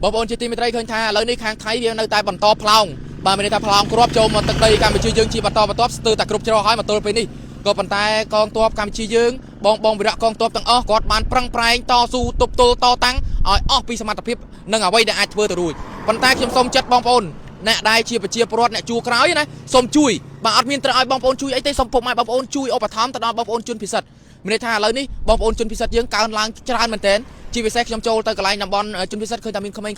បងប្អូនជាទីមេត្រីឃើញថាឥឡូវនេះខាងថៃវានៅតែបន្តប្លង់បាទមានន័យថាប្លង់គ្រាប់ចូលមកទឹកដីកម្ពុជាយើងជាបន្តបន្ទាប់ស្ទើរតែគ្រប់ច្រកហើយមកទល់ពេលនេះក៏ប៉ុន្តែកងទ័ពកម្ពុជាយើងបងវីរៈកងទ័ពទាំងអស់គាត់បានប្រឹងប្រែងតស៊ូទប់ទល់តតាំងឲ្យអស់ពីសមត្ថភាពនិងអ្វីដែលអាចធ្វើទៅរួចប៉ុន្តែខ្ញុំសូមចិត្តបងប្អូនអ្នកដែលជាប្រជាពលរដ្ឋអ្នកជួក្រោយណាសូមជួយបាទអត់មានត្រូវឲ្យបងប្អូនជួយអីទេសូមពុកម៉ែបងប្អូនជួយឧបត្ថម្ភទៅដល់បងប្អូនជនពិសិដ្ឋមានន័យថាឥឡូវនេះបងប្អូនជនពិសិដ្ឋយើងកើនឡើងច្រើនមែនទែនជាពិសេសខ្ញុំចូលទៅកន្លែងតំបន់ជនពិសិដ្ឋឃើញថាមានក្មេងៗ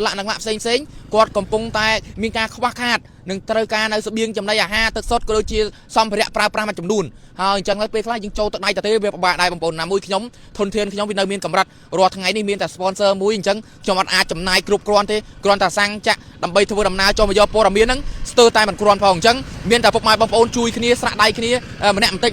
លក្ខណៈផ្សេងគាត់កំពុងតែមានការខ្វះខាតនឹងត្រូវការនៅស្បៀងចំណីអាហារទឹកសុទ្ធក៏ដូចជាសម្ភារៈប្រើប្រាស់មួយចំនួនហើយអញ្ចឹងហើយពេលខ្លះយើងចូលទៅដៃទៅទេវាពិបាកដែរបងប្អូនណាមួយខ្ញុំធនធានខ្ញុំវានៅមានកម្រិតរាល់ថ្ងៃនេះមានតែ sponsor មួយអញ្ចឹងខ្ញុំអត់អាចចំណាយគ្រប់គ្រាន់ទេគ្រាន់តែសាំងចាក់ដើម្បីធ្វើដំណើរចុះមកយកព័ត៌មានហ្នឹងស្ទើរតែមិនគ្រាន់ផងអញ្ចឹងមានតែពុកម៉ែបងប្អូនជួយគ្នាស្រាក់ដៃគ្នាម្នាក់បន្តិច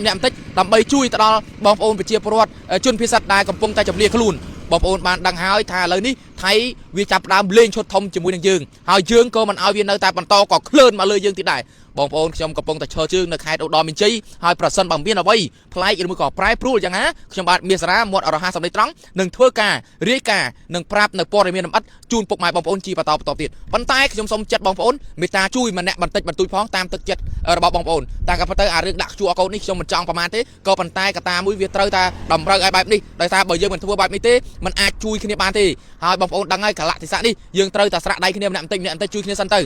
ដើម្បីជួយទៅដល់បងប្អូនប្រជាពលរដ្ឋជនពិសិដ្ឋដែលកំពុងតែចម្លៀសខ្លួនបងប្អូនបានដឹងហើយថាឥឡូវនេះថៃវាចាប់ផ្ដើមលេងឈុតធំជាមួយនឹងយើងហើយយើងក៏មិនឲ្យវានៅតែបន្តក៏ក្លឿនមកលើយើងទៀតដែរបងប្អូនខ្ញុំកំពុងតែឈរជើងនៅខេត្តឧត្តរមានជ័យហើយប្រសិនបើមានអ្វីប្លែកឬមួយក៏ប្រែប្រួលយ៉ាងណាខ្ញុំបាទមាសសារ៉ាមាត់អរហាសម្ដីត្រង់នឹងធ្វើការរាយការណ៍និងប្រាប់នៅព័ត៌មានលម្អិតជូនពុកម៉ែបងប្អូនជាបន្តទៀតប៉ុន្តែខ្ញុំសូមចិត្តបងប្អូនមេត្តាជួយម្នាក់បន្តិចបន្តួចផងតាមទឹកចិត្តរបស់បងប្អូនតែក៏ប៉ុន្តែអារឿងដាក់QR codeនេះខ្ញុំមិនចង់ប្រមាថទេក៏ប៉ុន្តែកត្តាមួយវាត្រូវតែតម្រូវឲ្យបែបនេះដោយសារបើយើងមិនធ្វើបែបនេះទេมันអាចជួយគ្នាបានទេហើយបងប្អូនដឹងហើយកលៈទេសៈនេះយើងត្រូវតែស្រាក់ដៃគ្នាម្នាក់បន្តិចជួយគ្នាសិនទៅ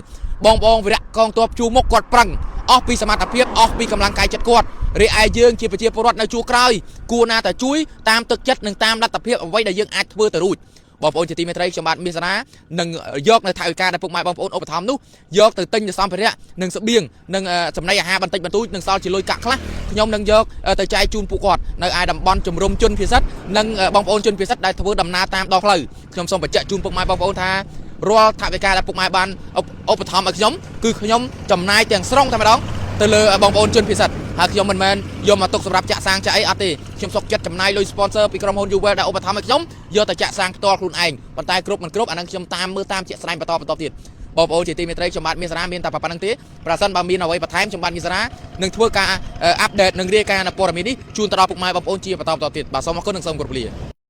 បងវីរៈកងទ័ពជួរមុខគាត់ប្រឹងអស់ពីសមត្ថភាពអស់ពីកម្លាំងកាយចិត្តគាត់រីឯយើងជាប្រជាពលរដ្ឋនៅជួរក្រោយគួរណាតែជួយតាមទឹកចិត្តនិងតាមលទ្ធភាពអ្វីដែលយើងអាចធ្វើទៅរួចបងប្អូនជាទីមេត្រីខ្ញុំបាទមាសសារ៉ានឹងយកនៅថវិកាដែលពុកម៉ែបងប្អូនឧបត្ថម្ភនោះយកទៅទិញសម្ភារៈនិងស្បៀងនិងចំណីអាហារបន្តិចបន្តួចនិងសល់ជាលុយកាក់ខ្លះខ្ញុំនឹងយកទៅចែកជូនពួកគាត់នៅឯតំបន់ជំរំជនពិសិដ្ឋនិងបងប្អូនជនពិសិដ្ឋដែលធ្វើដំណើរតាមដងផ្លូវខ្ញុំសូមបញ្ជាក់ជូនពុកម៉ែបងប្អូនថារាល់ថវិកាដែលពុកម៉ែបានឧបត្ថម្ភឲ្យខ្ញុំគឺខ្ញុំចំណាយទាំងស្រុងតែម្ដងទៅលើបងប្អូនជនពិសិដ្ឋហើយខ្ញុំមិនមែនយកមកទុកសម្រាប់ចាក់សាំងចាក់អីអត់ទេខ្ញុំសុកចិត្តចំណាយលុយ sponsor ពីក្រុមហ៊ុន Uwell ដែលឧបត្ថម្ភឲ្យខ្ញុំយកទៅចាក់សាំងផ្ទាល់ខ្លួនឯងប៉ុន្តែគ្រប់មិនគ្រប់អានឹងខ្ញុំតាមមើលតាមជាក់ស្ដែងបន្តទៀតបងប្អូនជាទីមេត្រីខ្ញុំបាទមាសសារ៉ាមានតែប៉ុណ្្នឹងទេប្រសិនបើមានអ្វីបន្ថែមខ្ញុំបាទមាសសារ៉ានឹងធ្វើការអាប់ដេតនិងរាយការណ៍ព័ត៌មាននេះជូនទៅដល់ពុកម៉ែបងប្អូនជាបន្តទៀតបាទសូមអរគុណនិងសូមគោរពលា